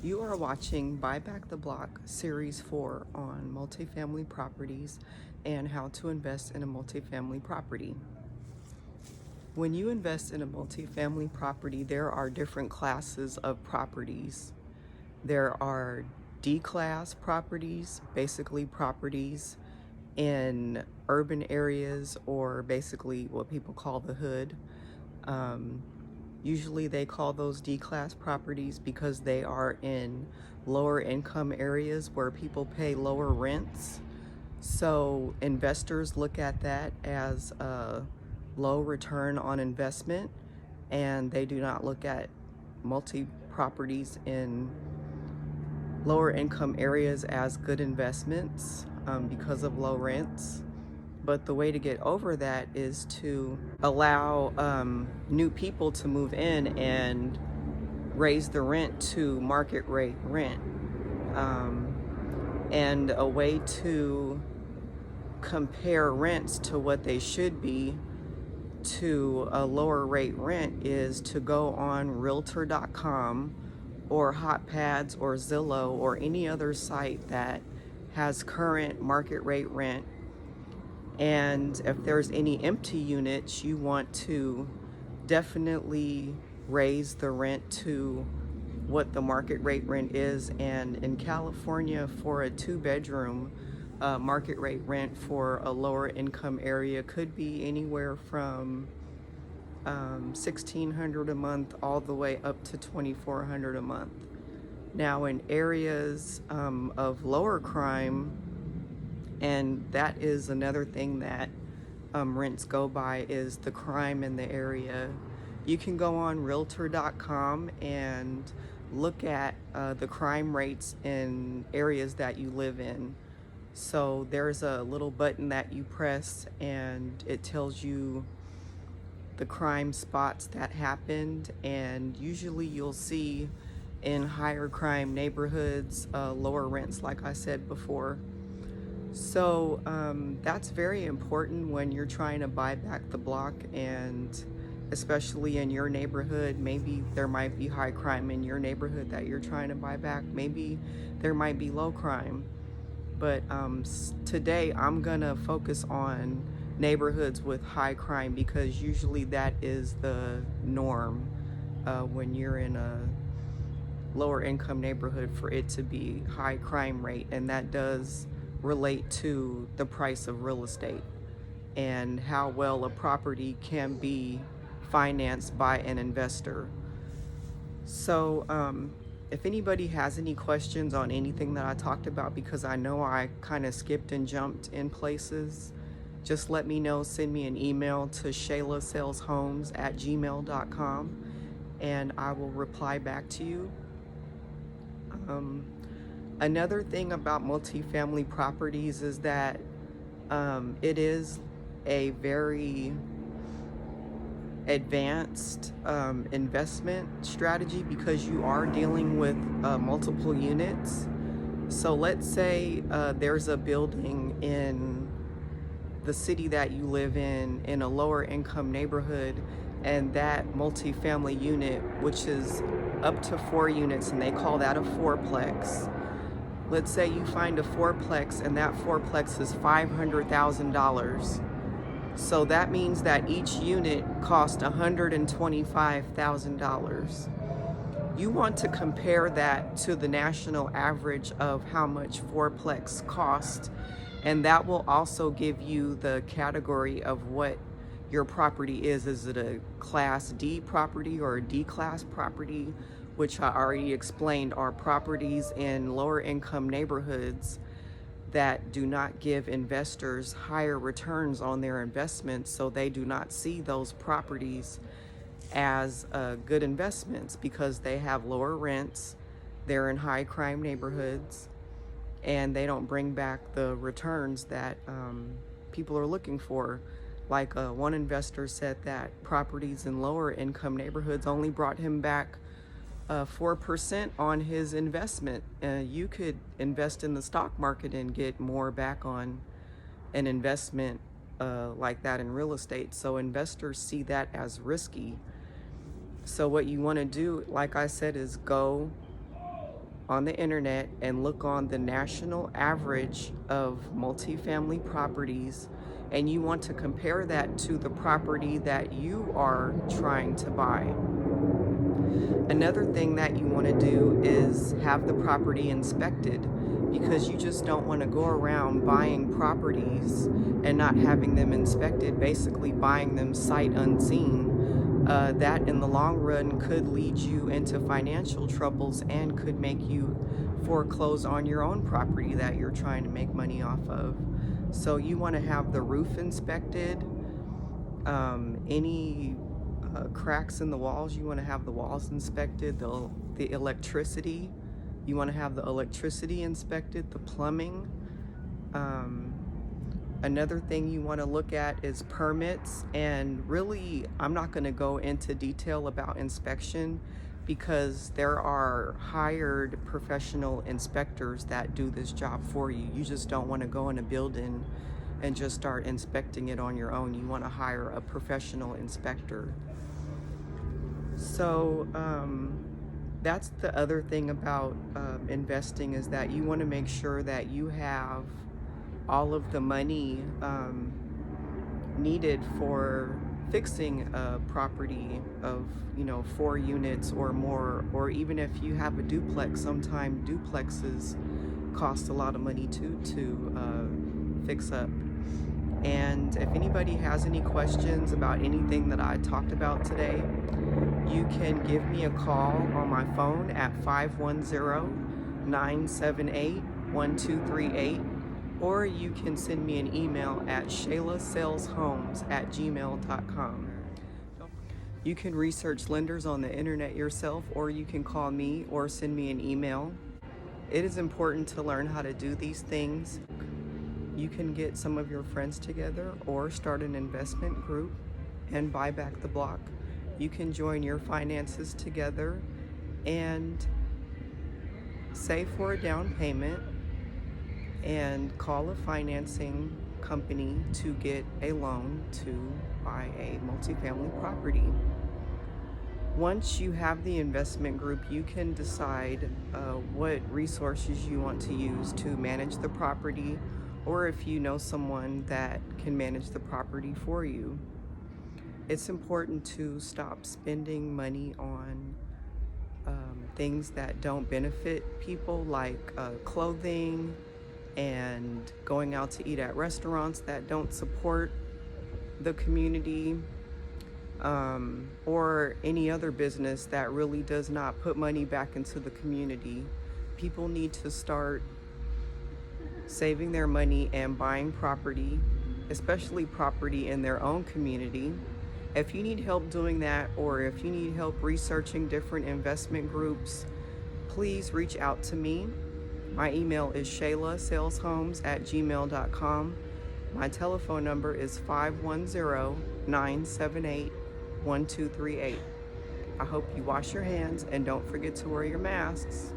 You are watching Buy Back the Block Series 4 on multifamily properties and how to invest in a multifamily property. When you invest in a multifamily property, there are different classes of properties. There are D-class properties, basically properties in urban areas or basically what people call the hood. Um, Usually they call those D-class properties because they are in lower income areas where people pay lower rents. So investors look at that as a low return on investment, and they do not look at multi-properties in lower income areas as good investments because of low rents. But the way to get over that is to allow new people to move in and raise the rent to market rate rent. And a way to compare rents to what they should be to a lower rate rent is to go on realtor.com or HotPads or Zillow or any other site that has current market rate rent. And if there's any empty units, you want to definitely raise the rent to what the market rate rent is. And in California, for a 2-bedroom, market rate rent for a lower income area could be anywhere from $1,600 a month all the way up to $2,400 a month. Now in areas of lower crime, and that is another thing that rents go by, is the crime in the area. You can go on realtor.com and look at the crime rates in areas that you live in. So there's a little button that you press and it tells you the crime spots that happened, and usually you'll see in higher crime neighborhoods lower rents, like I said before. So that's very important when you're trying to buy back the block, and especially in your neighborhood. Maybe there might be high crime in your neighborhood that you're trying to buy back. Maybe there might be low crime. But today I'm gonna focus on neighborhoods with high crime because usually that is the norm when you're in a lower income neighborhood, for it to be high crime rate, and that does relate to the price of real estate and how well a property can be financed by an investor. So if anybody has any questions on anything that I talked about, because I know I kind of skipped and jumped in places, just let me know. Send me an email to shaylasaleshomes@gmail.com and I will reply back to you. Another thing about multifamily properties is that it is a very advanced investment strategy because you are dealing with multiple units. So let's say there's a building in the city that you live in a lower income neighborhood, and that multifamily unit, which is up to 4 units, and they call that a fourplex. Let's say you find a fourplex and that fourplex is $500,000. So that means that each unit cost $125,000. You want to compare that to the national average of how much fourplex cost, and that will also give you the category of what your property is. Is it a Class D property or a D-class property, which I already explained are properties in lower income neighborhoods that do not give investors higher returns on their investments, so they do not see those properties as good investments because they have lower rents, they're in high crime neighborhoods, and they don't bring back the returns that people are looking for. Like one investor said that properties in lower income neighborhoods only brought him back 4% on his investment. You could invest in the stock market and get more back on an investment like that in real estate. So investors see that as risky. So what you want to do, like I said, is go on the internet and look on the national average of multifamily properties, and you want to compare that to the property that you are trying to buy. Another thing that you want to do is have the property inspected, because you just don't want to go around buying properties and not having them inspected, basically buying them sight unseen. That in the long run could lead you into financial troubles and could make you foreclose on your own property that you're trying to make money off of. So you want to have the roof inspected, any cracks in the walls, you want to have the walls inspected, the electricity, you want to have the electricity inspected, the plumbing. Another thing you want to look at is permits, and really I'm not going to go into detail about inspection because there are hired professional inspectors that do this job for you. You just don't want to go in a building and just start inspecting it on your own. You want to hire a professional inspector. So that's the other thing about investing, is that you want to make sure that you have all of the money needed for fixing a property of 4 units or more, or even if you have a duplex. Sometimes duplexes cost a lot of money too to fix up. And if anybody has any questions about anything that I talked about today, you can give me a call on my phone at 510-978-1238, or you can send me an email at shaylasaleshomes@gmail.com. You can research lenders on the internet yourself, or you can call me or send me an email. It is important to learn how to do these things. You can get some of your friends together or start an investment group and buy back the block. You can join your finances together and save for a down payment and call a financing company to get a loan to buy a multifamily property. Once you have the investment group, you can decide what resources you want to use to manage the property, or if you know someone that can manage the property for you. It's important to stop spending money on things that don't benefit people, like clothing and going out to eat at restaurants that don't support the community, or any other business that really does not put money back into the community. People need to start saving their money and buying property, especially property in their own community. If you need help doing that, or if you need help researching different investment groups, please reach out to me. My email is shaylasaleshomes@gmail.com. My telephone number is 510-978-1238. I hope you wash your hands and don't forget to wear your masks.